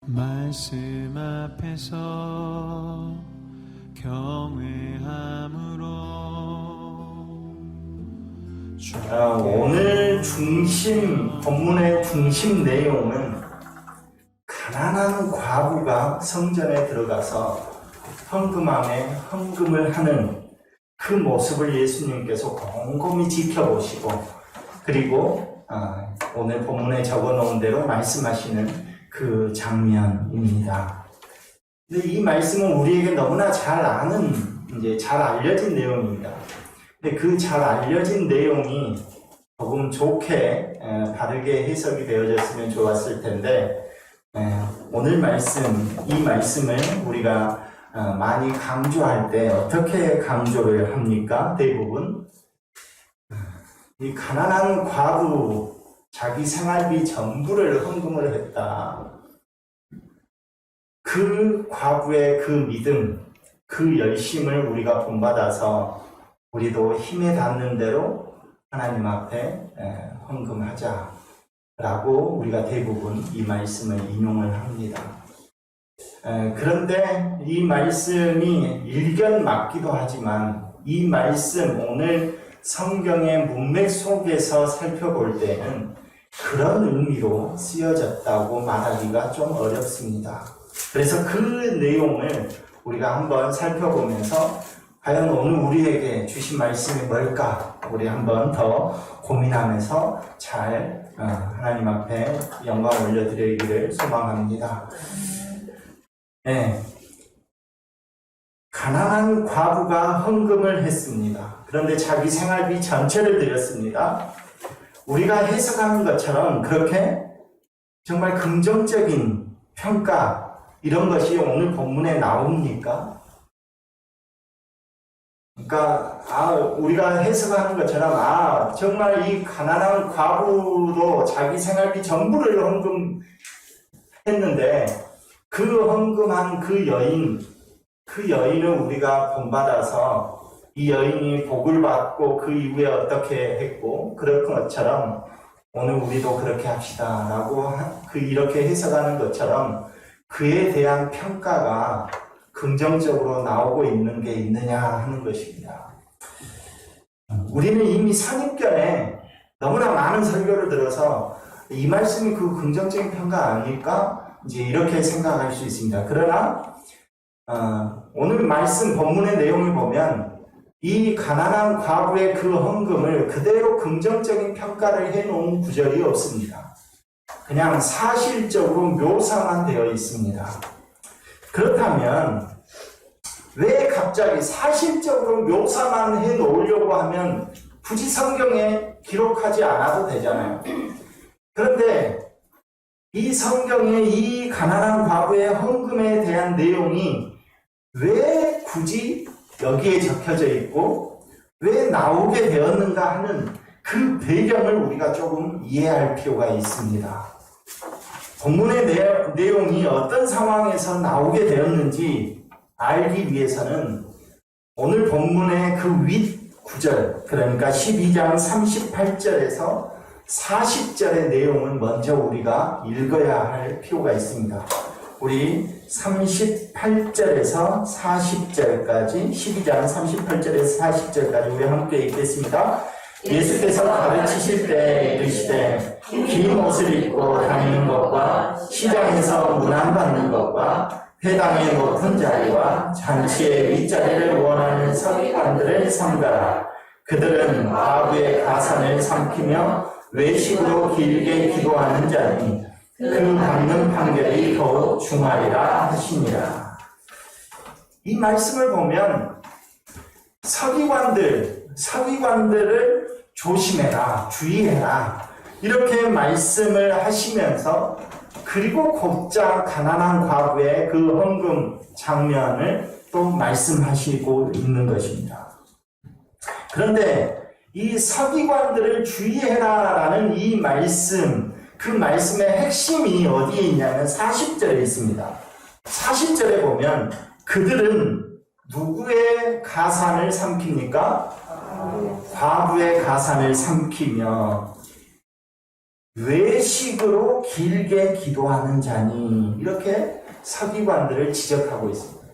말씀 앞에서 경외함으로 오늘 본문의 중심 내용은 가난한 과부가 성전에 들어가서 헌금함에 헌금을 하는 그 모습을 예수님께서 곰곰이 지켜보시고, 그리고 오늘 본문에 적어놓은 대로 말씀하시는 그 장면입니다. 근데 이 말씀은 우리에게 너무나 잘 알려진 내용입니다. 근데 그 잘 알려진 내용이 조금 좋게 바르게 해석이 되어졌으면 좋았을 텐데, 오늘 이 말씀을 우리가 많이 강조할 때 어떻게 강조를 합니까? 대부분 이 가난한 과부, 자기 생활비 전부를 헌금을 했다. 그 과부의 그 믿음, 그 열심을 우리가 본받아서 우리도 힘에 닿는 대로 하나님 앞에 헌금하자라고 우리가 대부분 이 말씀을 인용을 합니다. 그런데 이 말씀이 일견 맞기도 하지만 이 말씀, 오늘 성경의 문맥 속에서 살펴볼 때는 그런 의미로 쓰여졌다고 말하기가 좀 어렵습니다. 그래서 그 내용을 우리가 한번 살펴보면서 과연 오늘 우리에게 주신 말씀이 뭘까? 우리 한번 더 고민하면서 잘 하나님 앞에 영광 올려드리기를 소망합니다. 가난한 과부가 헌금을 했습니다. 그런데 자기 생활비 전체를 드렸습니다. 우리가 해석하는 것처럼 그렇게 정말 긍정적인 평가, 이런 것이 오늘 본문에 나옵니까? 그러니까 우리가 해석하는 것처럼 정말 이 가난한 과부도 자기 생활비 전부를 헌금했는데 그 헌금한 그 여인을 우리가 본받아서 이 여인이 복을 받고 그 이후에 어떻게 했고, 그럴 것처럼 오늘 우리도 그렇게 합시다 라고 이렇게 해석하는 것처럼 그에 대한 평가가 긍정적으로 나오고 있는 게 있느냐 하는 것입니다. 우리는 이미 선입견에 너무나 많은 설교를 들어서 이 말씀이 그 긍정적인 평가 아닐까? 이제 이렇게 생각할 수 있습니다. 그러나 오늘 말씀 본문의 내용을 보면 이 가난한 과부의 그 헌금을 그대로 긍정적인 평가를 해놓은 구절이 없습니다. 그냥 사실적으로 묘사만 되어 있습니다. 그렇다면 왜 갑자기 사실적으로 묘사만 해놓으려고 하면 굳이 성경에 기록하지 않아도 되잖아요. 그런데 이 성경에 이 가난한 과부의 헌금에 대한 내용이 왜 굳이 여기에 적혀져 있고 왜 나오게 되었는가 하는 그 배경을 우리가 조금 이해할 필요가 있습니다. 본문의 내용이 어떤 상황에서 나오게 되었는지 알기 위해서는 오늘 본문의 그 윗 구절, 그러니까 12장 38절에서 40절의 내용을 먼저 우리가 읽어야 할 필요가 있습니다. 우리 38절에서 40절까지, 12장 38절에서 40절까지 우리 함께 읽겠습니다. 예수께서 가르치실 때 이르시되 긴 옷을 입고 다니는 것과 시장에서 문안받는 것과 회당의 높은 자리와 잔치의 윗자리를 원하는 서기관들을 삼가라. 그들은 과부의 가산을 삼키며 외식으로 길게 기도하는 자니 그 받는 판결이 더욱 중하리라 하시니라. 이 말씀을 보면 서기관들을 조심해라, 주의해라, 이렇게 말씀을 하시면서, 그리고 곧장 가난한 과부의 그 헌금 장면을 또 말씀하시고 있는 것입니다. 그런데 이 서기관들을 주의해라라는 이 말씀, 그 말씀의 핵심이 어디에 있냐면 40절에 있습니다. 40절에 보면 그들은 누구의 가산을 삼킵니까? 과부의 가산을 삼키며 외식으로 길게 기도하는 자니, 이렇게 서기관들을 지적하고 있습니다.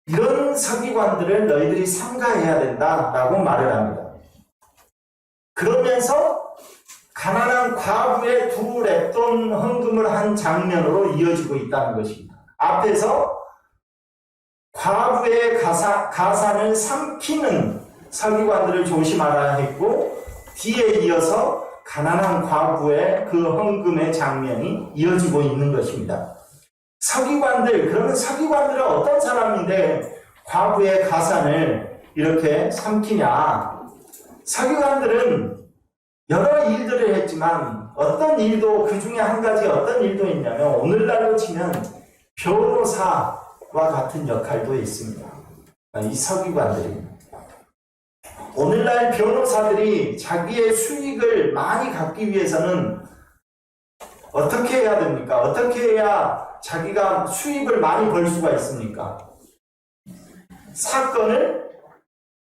이런 서기관들을 너희들이 삼가해야 된다라고 말을 합니다. 그러면서 가난한 과부의 두 렙돈 헌금을 한 장면으로 이어지고 있다는 것입니다. 앞에서 과부의 가산을 삼키는 서기관들을 조심하라 했고, 뒤에 이어서 가난한 과부의 그 헌금의 장면이 이어지고 있는 것입니다. 서기관들, 그러면 서기관들은 어떤 사람인데 과부의 가산을 이렇게 삼키냐? 서기관들은 여러 일들을 했지만 어떤 일도, 그 중에 한 가지 어떤 일도 있냐면 오늘날로 치면 변호사와 같은 역할도 있습니다. 이 서기관들이. 오늘날 변호사들이 자기의 수익을 많이 갖기 위해서는 어떻게 해야 됩니까? 어떻게 해야 자기가 수입을 많이 벌 수가 있습니까? 사건을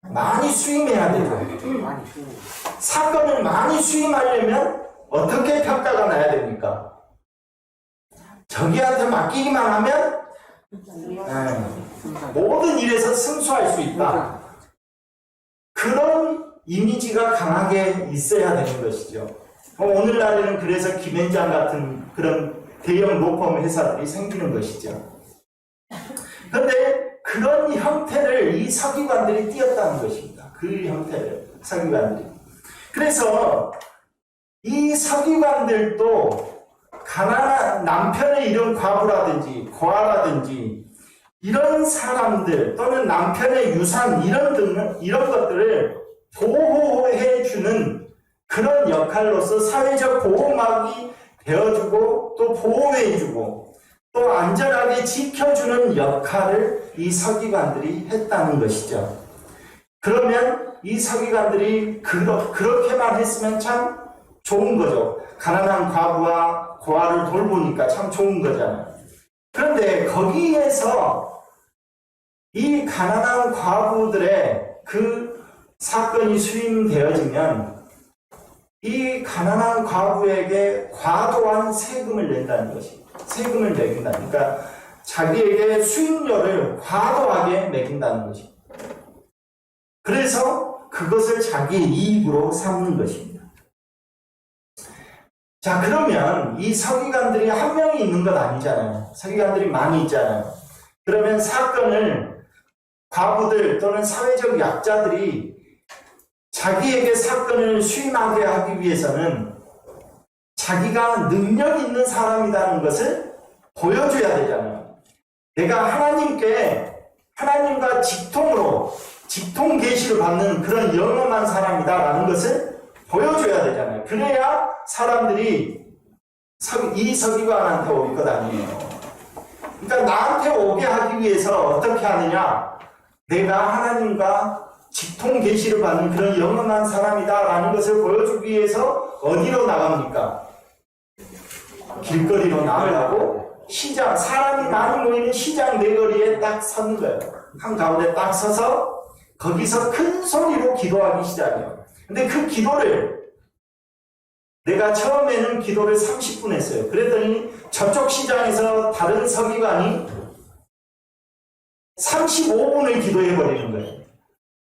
많이 수임해야 되죠. 사건을 많이 수임하려면 어떻게 평가가 나야 됩니까? 저기한테 맡기기만 하면 모든 일에서 승수할 수 있다. 그런 이미지가 강하게 있어야 되는 것이죠. 오늘날에는 그래서 김앤장 같은 그런 대형 로펌 회사들이 생기는 것이죠. 그런데 그런 형태를 이 서기관들이 띄었다는 것입니다. 그 형태를 서기관들이. 그래서 이 서기관들도 가난한 남편을 잃은 과부라든지 고아라든지 이런 사람들 또는 남편의 유산 이런 것들을 보호해주는 그런 역할로서 사회적 보호막이 되어주고 또 보호해주고 또 안전하게 지켜주는 역할을 이 서기관들이 했다는 것이죠. 그러면 이 서기관들이 그렇게만 했으면 참 좋은 거죠. 가난한 과부와 고아를 돌보니까 참 좋은 거잖아요. 그런데 거기에서 이 가난한 과부들의 그 사건이 수임되어지면 이 가난한 과부에게 과도한 세금을 낸다는 것입니다. 세금을 매긴다. 그러니까 자기에게 수임료를 과도하게 매긴다는 것입니다. 그래서 그것을 자기의 이익으로 삼는 것입니다. 자, 그러면 이 서기관들이 한 명이 있는 것 아니잖아요. 서기관들이 많이 있잖아요. 그러면 사건을 과부들 또는 사회적 약자들이 자기에게 사건을 수임하게 하기 위해서는 자기가 능력 있는 사람이라는 것을 보여줘야 되잖아요. 내가 하나님과 직통 계시를 받는 그런 영험한 사람이다라는 것을 보여줘야 되잖아요. 그래야 사람들이 이 서기관한테 올 것 아니에요. 그러니까 나한테 오게 하기 위해서 어떻게 하느냐? 내가 하나님과 직통 계시를 받는 그런 영원한 사람이다라는 것을 보여주기 위해서 어디로 나갑니까? 길거리로 나가고 시장, 사람이 많이 모이는 시장 내거리에 딱 서는 거예요. 한가운데 딱 서서 거기서 큰 소리로 기도하기 시작해요. 근데 그 기도를 내가 처음에는 기도를 30분 했어요. 그랬더니 저쪽 시장에서 다른 서기관이 35분을 기도해버리는 거예요.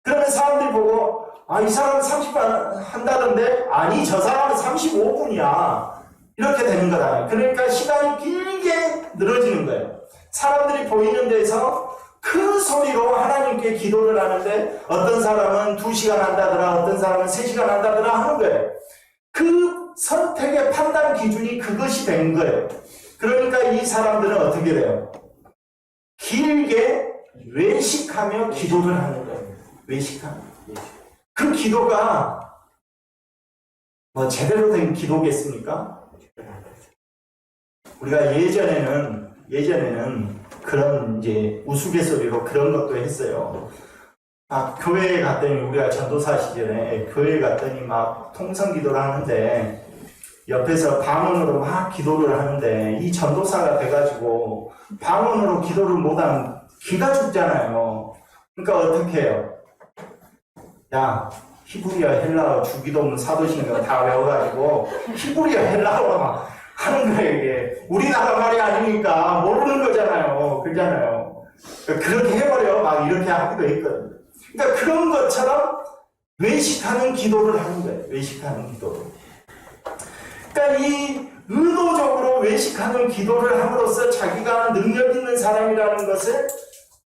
그러면 사람들이 보고 이 사람은 30분 한다던데 아니 저 사람은 35분이야. 이렇게 되는 거다. 그러니까 시간이 길게 늘어지는 거예요. 사람들이 보이는 데서 큰 소리로 하나님께 기도를 하는데 어떤 사람은 2시간 한다더라 어떤 사람은 3시간 한다더라 하는 거예요. 그 선택의 판단 기준이 그것이 된 거예요. 그러니까 이 사람들은 어떻게 돼요? 길게 외식하며 기도를 하는 거예요. 외식하며. 그 기도가 제대로 된 기도겠습니까? 우리가 예전에는 그런 이제 우스갯소리로 그런 것도 했어요. 교회에 갔더니 우리가 전도사 시절에 교회에 갔더니 막 통성 기도를 하는데 옆에서 방언으로 막 기도를 하는데 이 전도사가 돼가지고 방언으로 기도를 못하면 기가 죽잖아요. 그러니까 어떻게 해요? 야, 히브리어, 헬라어, 주기도문, 사도신경 다 외워가지고 히브리어, 헬라어로 막 하는 거예요, 이게. 우리나라 말이 아니니까 모르는 거잖아요. 그러잖아요. 그렇게 해버려. 막 이렇게 하기도 했거든요. 그러니까 그런 것처럼 외식하는 기도를 하는 거예요. 외식하는 기도를. 그러니까 이 의도적으로 외식하는 기도를 함으로써 자기가 능력 있는 사람이라는 것을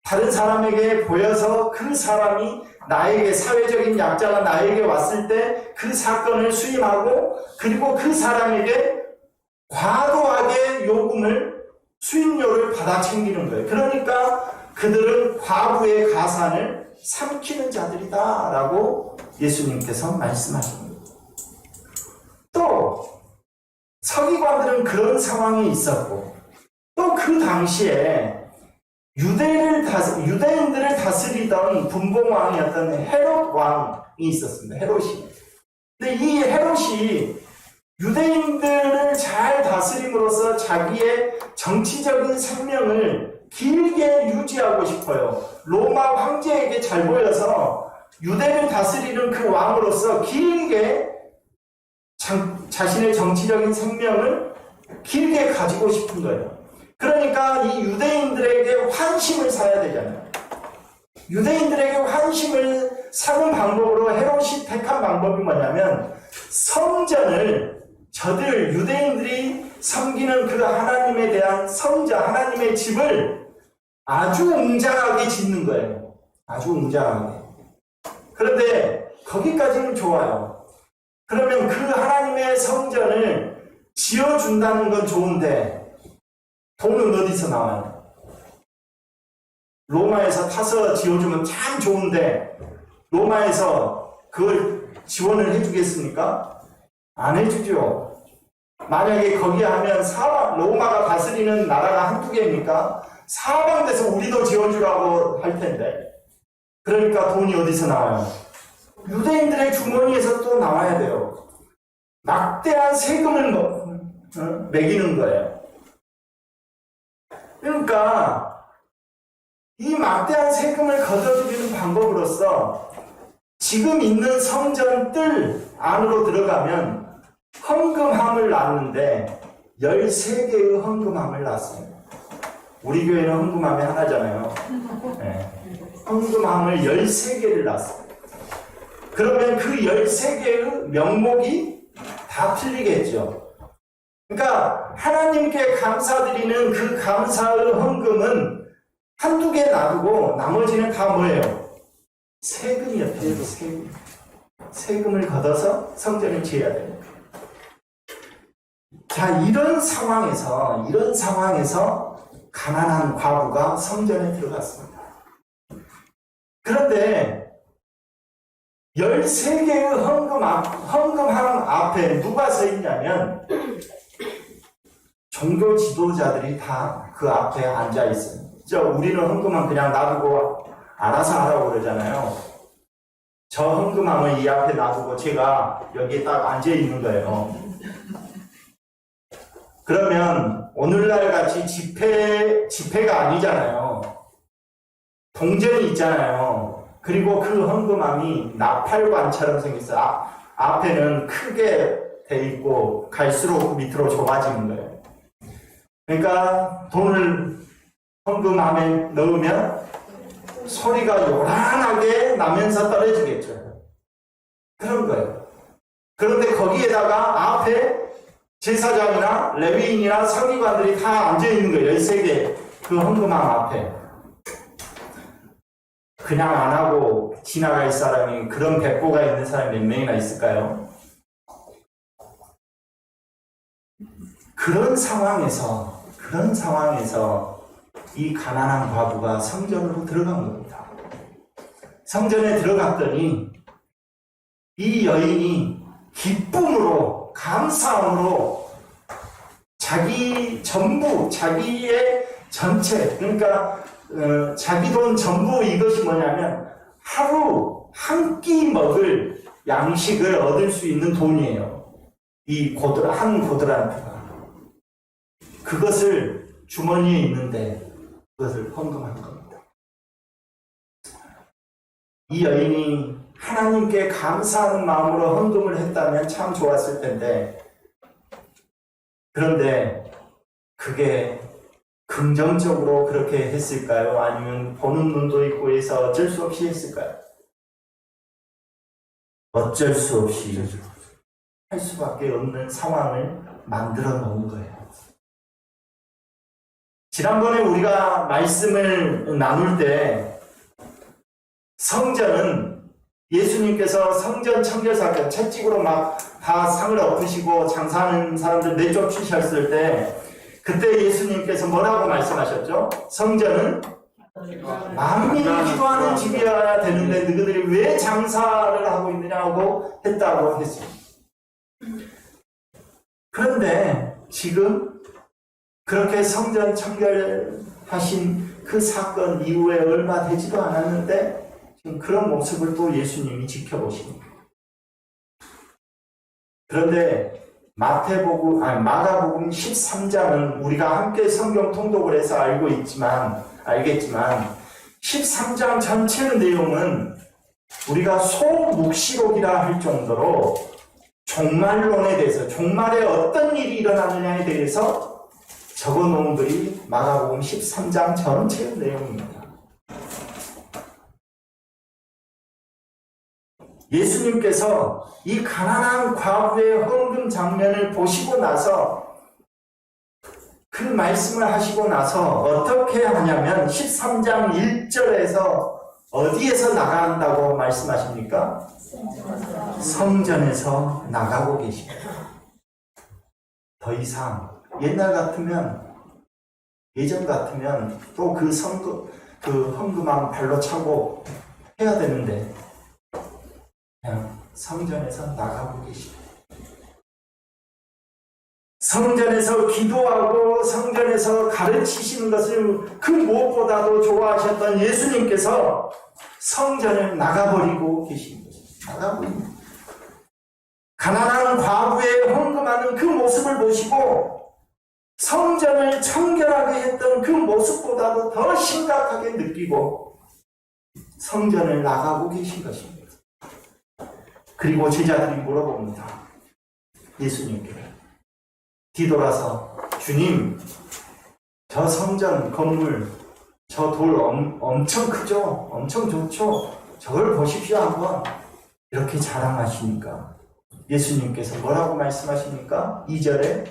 다른 사람에게 보여서 그 사람이 나에게, 사회적인 약자가 나에게 왔을 때 그 사건을 수임하고, 그리고 그 사람에게 과도하게 요금을, 수임료를 받아 챙기는 거예요. 그러니까 그들은 과부의 가산을 삼키는 자들이다 라고 예수님께서 말씀하십니다. 또 서기관들은 그런 상황이 있었고, 또 그 당시에 유대인들을 다스리던 분봉왕이었던 헤롯 왕이 있었습니다. 헤롯이. 근데 이 헤롯이 유대인들을 잘 다스림으로써 자기의 정치적인 생명을 길게 유지하고 싶어요. 로마 황제에게 잘 보여서 유대를 다스리는 그 왕으로서 길게 자신의 정치적인 생명을 길게 가지고 싶은 거예요. 그러니까 이 유대인들에게 환심을 사야 되잖아요. 유대인들에게 환심을 사는 방법으로 헤롯이 택한 방법이 뭐냐면, 성전을, 저들 유대인들이 섬기는 그 하나님에 대한 성전, 하나님의 집을 아주 웅장하게 짓는 거예요. 아주 웅장하게. 그런데 거기까지는 좋아요. 그러면 그 하나님의 성전을 지어준다는 건 좋은데 돈은 어디서 나와요? 로마에서 타서 지어주면 참 좋은데 로마에서 그걸 지원을 해주겠습니까? 안 해주죠. 만약에 거기 하면 로마가 다스리는 나라가 한두 개입니까? 사방돼서 우리도 지어주라고 할 텐데. 그러니까 돈이 어디서 나와요? 유대인들의 주머니에서 또 나와야 돼요. 막대한 세금을 매기는 거예요. 그러니까 이 막대한 세금을 걷어들이는 방법으로서 지금 있는 성전 뜰 안으로 들어가면 헌금함을 놨는데 13개의 헌금함을 놨어요. 우리 교회는 헌금함이 하나잖아요. 네. 헌금함을 13개를 놨어요. 그러면 그 13개의 명목이 다 틀리겠죠. 그러니까 하나님께 감사드리는 그 감사의 헌금은 한두 개 놔두고 나머지는 다 뭐예요? 세금이었대요. 세금. 세금을 걷어서 성전을 지어야 됩니다. 자, 이런 상황에서 가난한 과부가 성전에 들어갔습니다. 그런데 13개의 헌금함 앞에 누가 서 있냐면 종교 지도자들이 다 그 앞에 앉아 있어요. 우리는 헌금함 그냥 놔두고 알아서 하라고 그러잖아요. 저 헌금함을 이 앞에 놔두고 제가 여기에 딱 앉아 있는 거예요. 그러면 오늘날 같이 집회가 아니잖아요. 동전이 있잖아요. 그리고 그 헌금함이 나팔관처럼 생겼어요. 앞에는 크게 돼 있고 갈수록 밑으로 좁아지는 거예요. 그러니까 돈을 헌금함에 넣으면 소리가 요란하게 나면서 떨어지겠죠. 그런 거예요. 그런데 거기에다가 앞에 제사장이나 레위인이나 서기관들이 다 앉아있는 거예요. 13개 그 헌금함 앞에. 그냥 안 하고 지나갈 사람이, 그런 백보가 있는 사람이 몇 명이나 있을까요? 그런 상황에서 이 가난한 과부가 성전으로 들어간 겁니다. 성전에 들어갔더니 이 여인이 기쁨으로, 감사함으로 자기 전부, 자기의 전체, 그러니까 자기 돈 전부, 이것이 뭐냐면 하루 한 끼 먹을 양식을 얻을 수 있는 돈이에요. 이 한 고드란트가. 그것을 주머니에 있는데 그것을 헌금한 겁니다. 이 여인이 하나님께 감사하는 마음으로 헌금을 했다면 참 좋았을 텐데 그런데 그게 긍정적으로 그렇게 했을까요? 아니면 보는 눈도 있고 해서 어쩔 수 없이 했을까요? 어쩔 수 없이 할 수밖에 없는 상황을 만들어 놓은 거예요. 지난번에 우리가 말씀을 나눌 때 성전은 예수님께서 성전 청결사건 채찍으로 막 다 상을 엎으시고 장사하는 사람들 내쫓으셨을 때 그때 예수님께서 뭐라고 말씀하셨죠? 성전은 만민이 기도하는 집이어야 되는데 너희들이 왜 장사를 하고 있느냐고 했다고 했습니다. 그런데 지금 그렇게 성전 청결하신 그 사건 이후에 얼마 되지도 않았는데 지금 그런 모습을 또 예수님이 지켜보십니다. 그런데 마가복음 13장은 우리가 함께 성경 통독을 해서 알겠지만 13장 전체 내용은 우리가 소묵시록이라 할 정도로 종말론에 대해서 종말에 어떤 일이 일어나느냐에 대해서 적어놓은 글이 마가복음 13장 전체 내용입니다. 예수님께서 이 가난한 과부의 헌금 장면을 보시고 나서 그 말씀을 하시고 나서 어떻게 하냐면 13장 1절에서 어디에서 나간다고 말씀하십니까? 성전에서 나가고 계십니다. 더 이상 예전 같으면 또 그 헌금함 발로 차고 해야 되는데 그냥 성전에서 나가고 계십니다. 성전에서 기도하고 성전에서 가르치시는 것을 그 무엇보다도 좋아하셨던 예수님께서 성전을 나가버리고 계신 것입니다. 나가고 있는 가난한 과부의 헌금하는 그 모습을 보시고 성전을 청결하게 했던 그 모습보다도 더 심각하게 느끼고 성전을 나가고 계신 것입니다. 그리고 제자들이 물어봅니다. 예수님께 뒤돌아서 주님, 저 성전 건물, 저 돌 엄청 크죠? 엄청 좋죠? 저걸 보십시오 한번. 이렇게 자랑하시니까 예수님께서 뭐라고 말씀하십니까? 2절에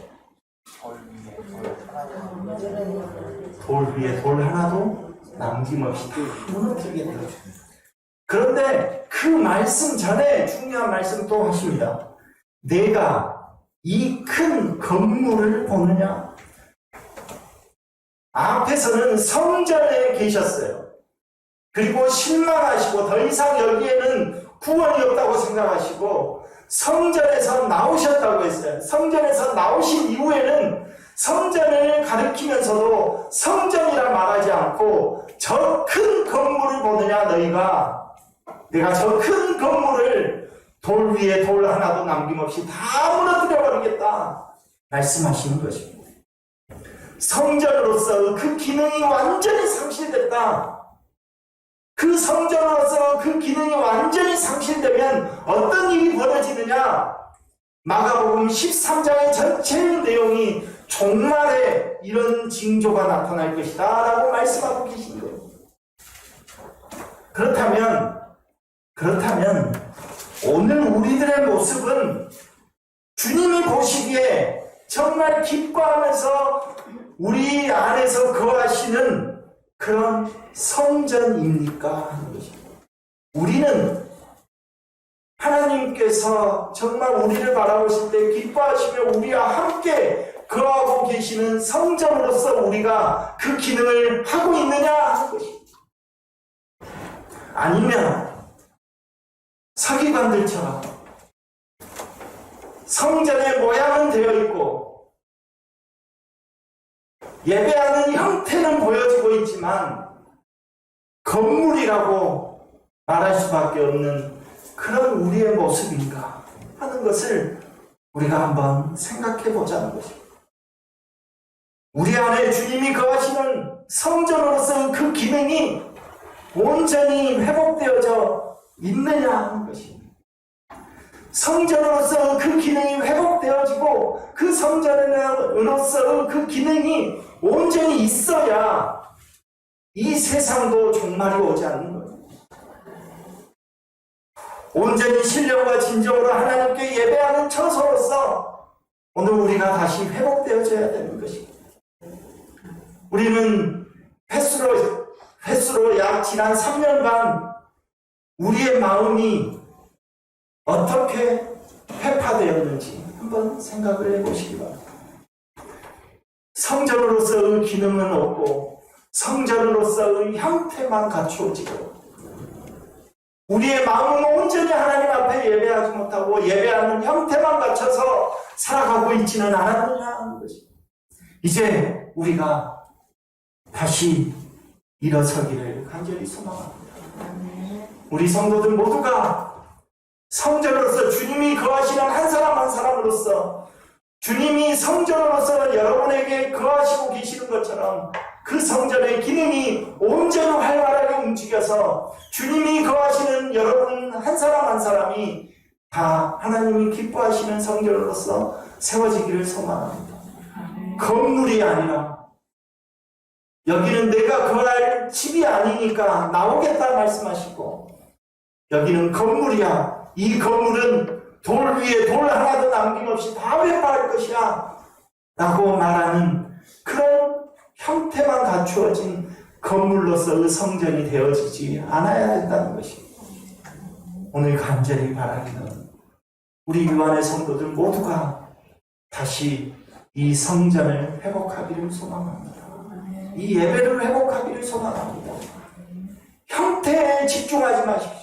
돌 위에 돌 하나도 남김없이 다 무너뜨리겠다. 그런데 그 말씀 전에 중요한 말씀 또 하십니다. 내가 이 큰 건물을 보느냐? 앞에서는 성전에 계셨어요. 그리고 실망하시고 더 이상 여기에는 구원이 없다고 생각하시고 성전에서 나오셨다고 했어요. 성전에서 나오신 이후에는 성전을 가리키면서도 성전이라 말하지 않고 저 큰 건물을 보느냐 너희가 내가 저 큰 건물을 돌 위에 돌 하나도 남김없이 다 무너뜨려 버리겠다 말씀하시는 것입니다. 성전으로서 그 기능이 완전히 상실됐다. 그 성전으로서 그 기능이 완전히 상실되면 어떤 일이 벌어지느냐? 마가복음 13장의 전체 내용이 종말에 이런 징조가 나타날 것이다 라고 말씀하고 계신 거예요. 그렇다면 오늘 우리들의 모습은 주님이 보시기에 정말 기뻐하면서 우리 안에서 거하시는 그런 성전입니까? 하는 것입니다. 우리는 하나님께서 정말 우리를 바라보실 때 기뻐하시며 우리와 함께 거하고 계시는 성전으로서 우리가 그 기능을 하고 있느냐 하는 것입니다. 아니면 서기관들처럼 성전의 모양은 되어 있고 예배하는 형태는 보여지고 있지만 건물이라고 말할 수밖에 없는 그런 우리의 모습인가 하는 것을 우리가 한번 생각해 보자는 것입니다. 우리 안에 주님이 거하시는 성전으로서 그 기능이 온전히 회복되어져 있느냐 하는 것입니다. 성전으로서 그 기능이 회복되어지고 그 성전으로서 그 기능이 온전히 있어야 이 세상도 종말이 오지 않는 거예요. 온전히 신령과 진정으로 하나님께 예배하는 처소로서 오늘 우리가 다시 회복되어져야 되는 것입니다. 우리는 횟수로 약 지난 3년간 우리의 마음이 어떻게 회파되었는지 한번 생각을 해보시기 바랍니다. 성전으로서의 기능은 없고 성전으로서의 형태만 갖추어지고 우리의 마음은 온전히 하나님 앞에 예배하지 못하고 예배하는 형태만 갖춰서 살아가고 있지는 않았느냐 하는 것입니다. 이제 우리가 다시 일어서기를 간절히 소망합니다. 우리 성도들 모두가 성전으로서 주님이 거하시는 한 사람 한 사람으로서 주님이 성전으로서 여러분에게 거하시고 계시는 것처럼 그 성전의 기능이 온전히 활발하게 움직여서 주님이 거하시는 여러분 한 사람 한 사람이 다 하나님이 기뻐하시는 성전으로서 세워지기를 소망합니다. 건물이 아니라 여기는 내가 거할 집이 아니니까 나오겠다 말씀하시고 여기는 건물이야. 이 건물은 돌 위에 돌 하나도 남김없이 다 회파할 것이야 라고 말하는 그런 형태만 갖추어진 건물로서 성전이 되어지지 않아야 된다는 것입니다. 오늘 간절히 바라기는 우리 유한의 성도들 모두가 다시 이 성전을 회복하기를 소망합니다. 이 예배를 회복하기를 소망합니다. 형태에 집중하지 마십시오.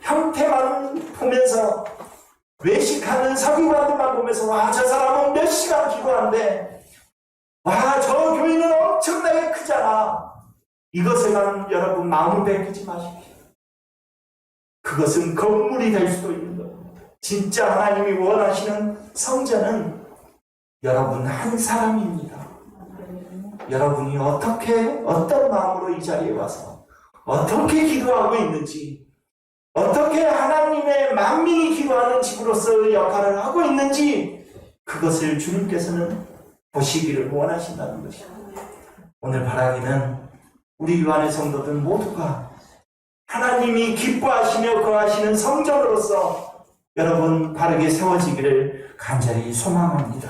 형태만 보면서 외식하는 서기관들만 보면서 와, 저 사람은 몇 시간 기도하는데 와, 저 교회는 엄청나게 크잖아. 이것에만 여러분 마음을 뺏기지 마십시오. 그것은 건물이 될 수도 있는 겁니다. 진짜 하나님이 원하시는 성전은 여러분 한 사람입니다. 여러분이 어떤 마음으로 이 자리에 와서 어떻게 기도하고 있는지 어떻게 하나님의 만민이 기도하는 집으로서의 역할을 하고 있는지 그것을 주님께서는 보시기를 원하신다는 것입니다. 오늘 바라기는 우리 유한의 성도들 모두가 하나님이 기뻐하시며 거하시는 성전으로서 여러분 바르게 세워지기를 간절히 소망합니다.